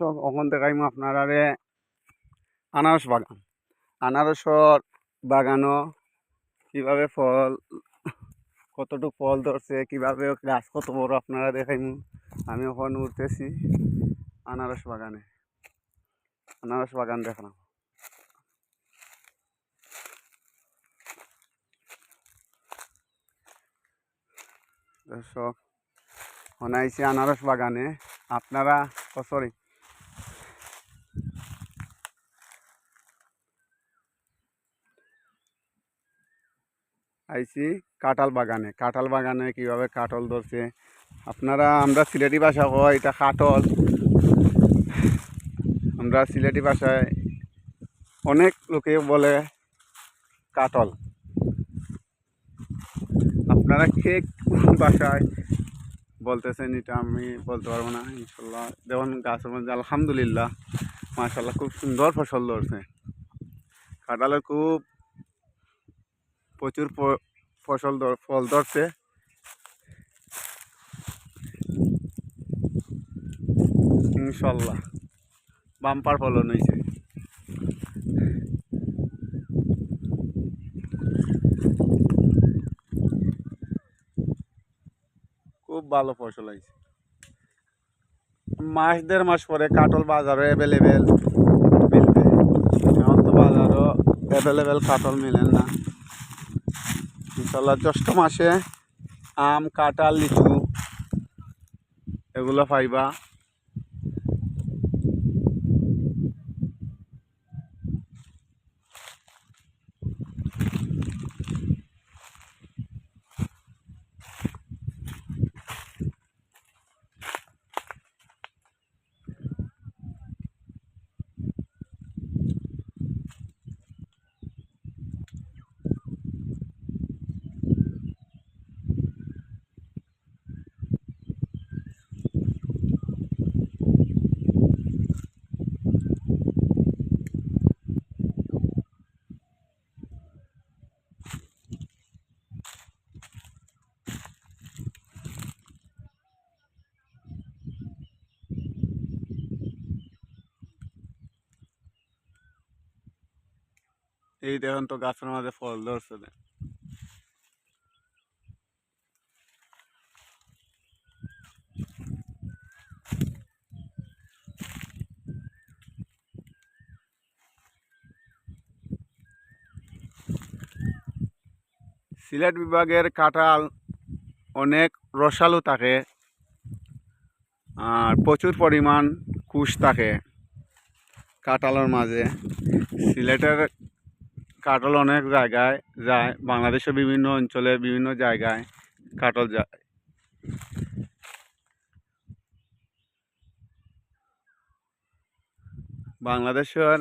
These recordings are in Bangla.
দর্শক ওখান দেখাইম আপনারা আনারস বাগান। আনারসর বাগানও কিভাবে ফল কতটুকু ফল ধরছে, কিভাবে গাছ কত বড় আপনারা দেখাইম। আমি ওখানে উঠতেছি আনারস বাগানে, আনারস বাগান দেখলাম। দর্শক আইছি আনারস বাগানে আপনারা সরি আইছি কাঁঠাল বাগানে। কাঁঠাল বাগানে কিভাবে কাঁঠাল ধরছে আপনারা, আমরা সিলেটি ভাষা হয় এটা কাঁঠাল, আমরা সিলেটি ভাষায় অনেক লোকে বলে কাঁঠাল। আপনারা কে ভাষায় বলতেছেন এটা আমি বলতে পারবো না। ইনশাল্লাহ দেখুন গাছের মধ্যে আলহামদুলিল্লাহ মাশাআল্লাহ খুব সুন্দর ফসল ধরছে। কাঁঠালের খুব প্রচুর ফল ধরছে। ইনশাল্লাহ বাম্পার ফলন হয়েছে। খুব ভালো ফসল হয়েছে। মাস দেড় মাস পরে কাঁঠাল বাজারও অ্যাভেলেবেল মিলবে। এখন তো বাজারও অ্যাভেলেবেল কাঁঠাল মিলেন না। ইনশাল্লাহ জ্যৈষ্ঠ মাসে আম, কাঁঠাল, লিচু এগুলো পাইবা। এই দেখুন তো গাছের মাঝে ফল ধরছে। সিলেট বিভাগের কাঁঠাল অনেক রসালো থাকে আর প্রচুর পরিমাণ কুশ থাকে কাঁঠালের মাঝে। সিলেটের কাঁঠাল অনেক জায়গায় যায়, বাংলাদেশের বিভিন্ন অঞ্চলে বিভিন্ন জায়গায় কাঁঠাল যায়। বাংলাদেশের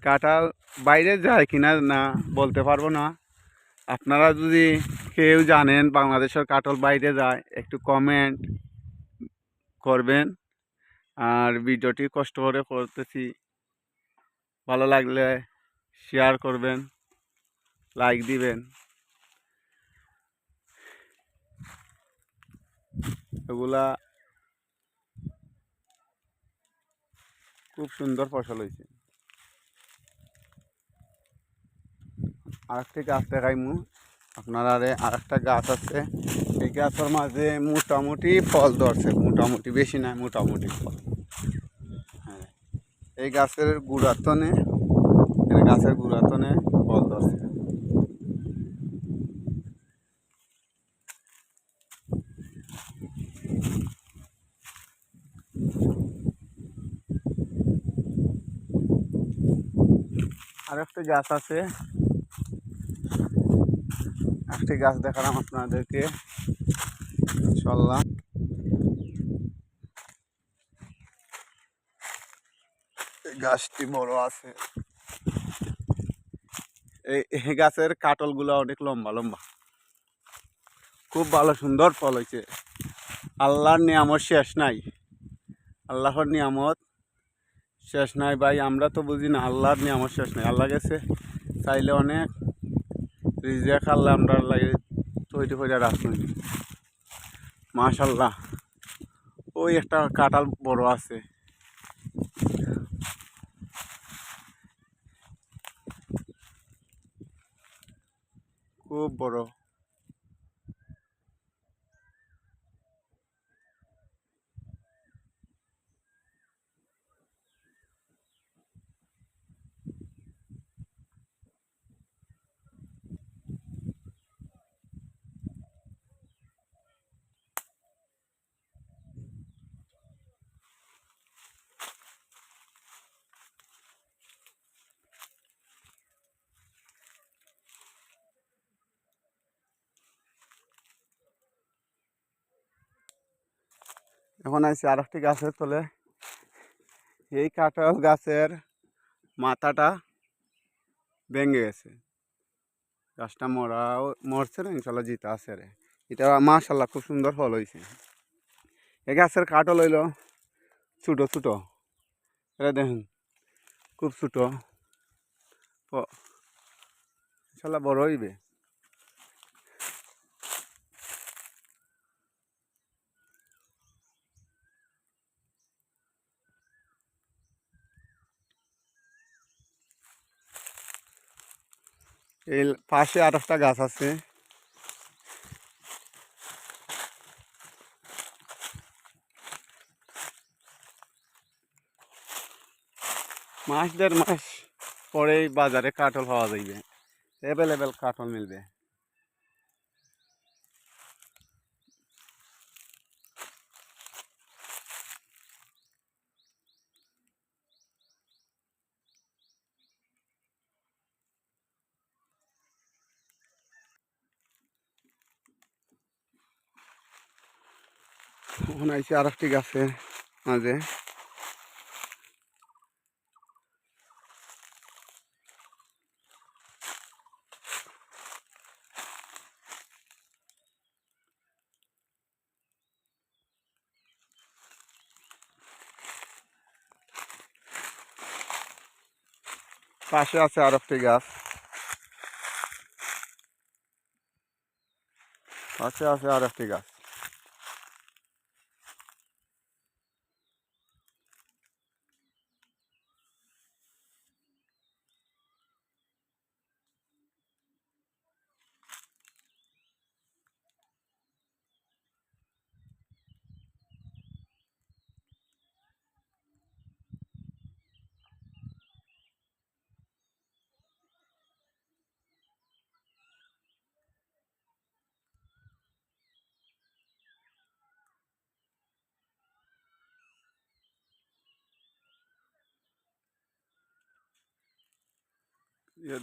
কাঁঠাল বাইরে যায় কিনা না বলতে পারবো না। আপনারা যদি কেউ জানেন বাংলাদেশের কাঁঠাল বাইরে যায় একটু কমেন্ট করবেন। আর ভিডিওটি কষ্ট করে করতেছি, ভালো লাগলে শেয়ার করবেন, লাইক দিবেন। এগুলা খুব সুন্দর ফসল হয়েছে। আরেকটি গাছ দেখাইমু আপনারা। আরেকটা গাছ আছে, এই গাছের মাঝে মোটামুটি ফল ধরছে, মোটামুটি বেশি নয়, মোটামুটি ফল। হ্যাঁ, এই গাছের গুড়াতনে ফল ধরছে। আরেকটা গাছ আছে, একটি গাছ দেখালাম আপনাদেরকে ইনশাল্লাহ। গাছটি বড় আছে। এই গাছের কাঁঠালগুলো অনেক লম্বা লম্বা, খুব ভালো সুন্দর ফল হয়েছে। আল্লাহর নিয়ামত শেষ নাই, আল্লাহর নিয়ামত শেষ নাই ভাই। আমরা তো বুঝি না আল্লাহর নিয়ামত শেষ নাই। আল্লাহ গেছে চাইলে অনেক রিজিক আল্লাহ আমরা লাগে তৈরি করে রাখুন। মাশাল্লাহ ওই একটা কাঁঠাল বড় আছে, খুব বড়। এখন আইছি আর একটি গাছের তলে। এই কাঁঠাল গাছের মাথাটা ভেঙে গেছে, গাছটা মরছে না, ইনশাল্লাহ জিতা আছে রে। এটা মাশাল্লাহ খুব সুন্দর ফল হয়েছে। এই গাছের কাঁঠাল হইল ছোটো ছোটো, এটা দেখেন খুব ছোটো, ইনশাল্লাহ বড় হইবে। এই পাশে আর একটা গাছ আছে, মাস 1.5 মাস পরেই বাজারে কাঁঠাল পাওয়া যাইবে, অ্যাভেলেবেল কাঁঠাল মিলবে। এখন আইসি আর একটি গাছের মাঝে। পাশে আছে আর একটি গাছ, পাশে আছে আর একটি গাছ।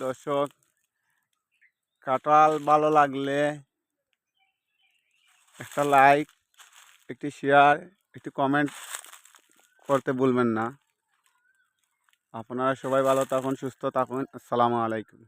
দর্শক, কাঁঠাল ভালো লাগলে একটা লাইক, একটি শেয়ার, একটি কমেন্ট করতে ভুলবেন না। আপনারা সবাই ভালো থাকুন, সুস্থ থাকুন। আসসালামু আলাইকুম।